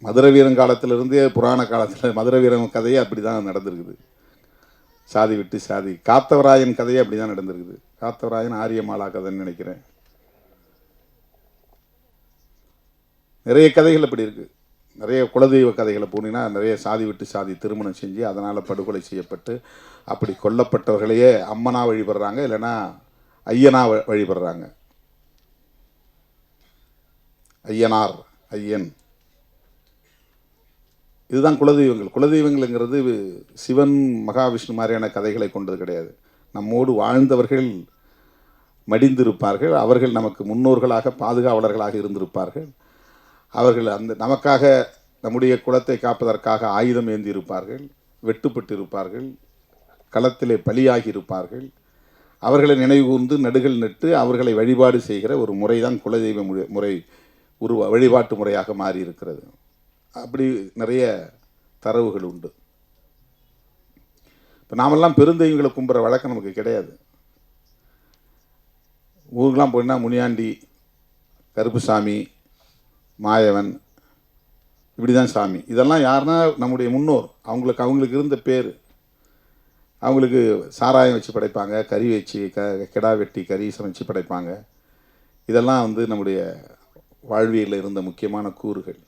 மதுரை வீரன் காலத்திலிருந்தே புராண காலத்தில் மதுரை வீரன் கதையே அப்படி தான் நடந்திருக்குது. சாதி விட்டு சாதி. காத்தவராயன் கதையே அப்படி தான் நடந்திருக்குது. காத்தவராயன் ஆரியமாலா கதைன்னு நினைக்கிறேன். நிறைய கதைகள் அப்படி இருக்குது. நிறைய குலதெய்வ கதைகளை போனீங்கன்னா நிறைய சாதி விட்டு சாதி திருமணம் செஞ்சு அதனால் படுகொலை செய்யப்பட்டு அப்படி கொல்லப்பட்டவர்களையே அம்மனா வழிபடுறாங்க, இல்லைன்னா ஐயனா வழிபடுறாங்க. ஐயனார், ஐயன், இதுதான் குலதெய்வங்கள். குலதெய்வங்கள்ங்கிறது சிவன் மகாவிஷ்ணு மாதிரியான கதைகளை கொண்டது கிடையாது. நம்மோடு வாழ்ந்தவர்கள் மடிந்திருப்பார்கள், அவர்கள் நமக்கு முன்னோர்களாக பாதுகாவலர்களாக இருந்திருப்பார்கள். அவர்கள் அந்த நமக்காக நம்முடைய குலத்தை காப்பதற்காக ஆயுதம் ஏந்தி இருப்பார்கள், வெட்டுப்பட்டு இருப்பார்கள், களத்திலே பலியாகி இருப்பார்கள். அவர்களை நினைவுகூர்ந்து நடுகள் நட்டு அவர்களை வழிபாடு செய்கிற ஒரு முறை தான் குலதெய்வ முறை வழிபாட்டு முறையாக மாறி இருக்கிறது. அப்படி நிறைய தரவுகள் உண்டு. இப்போ நாமெல்லாம் பெருந்தெய்வங்களை கும்புற வழக்கம் நமக்கு கிடையாது. ஊருக்கெலாம் போயின்னா முனியாண்டி, கருப்புசாமி, மாயவன், இப்படி தான் சாமி. இதெல்லாம் யாருன்னா நம்முடைய முன்னோர். அவங்களுக்கு இருந்த பேர். அவங்களுக்கு சாராயம் வச்சு படைப்பாங்க, கறி வச்சு கிடா வெட்டி கறி சமைச்சு படைப்பாங்க. இதெல்லாம் நம்முடைய வாழ்வியலில் இருந்த முக்கியமான கூறுகள்.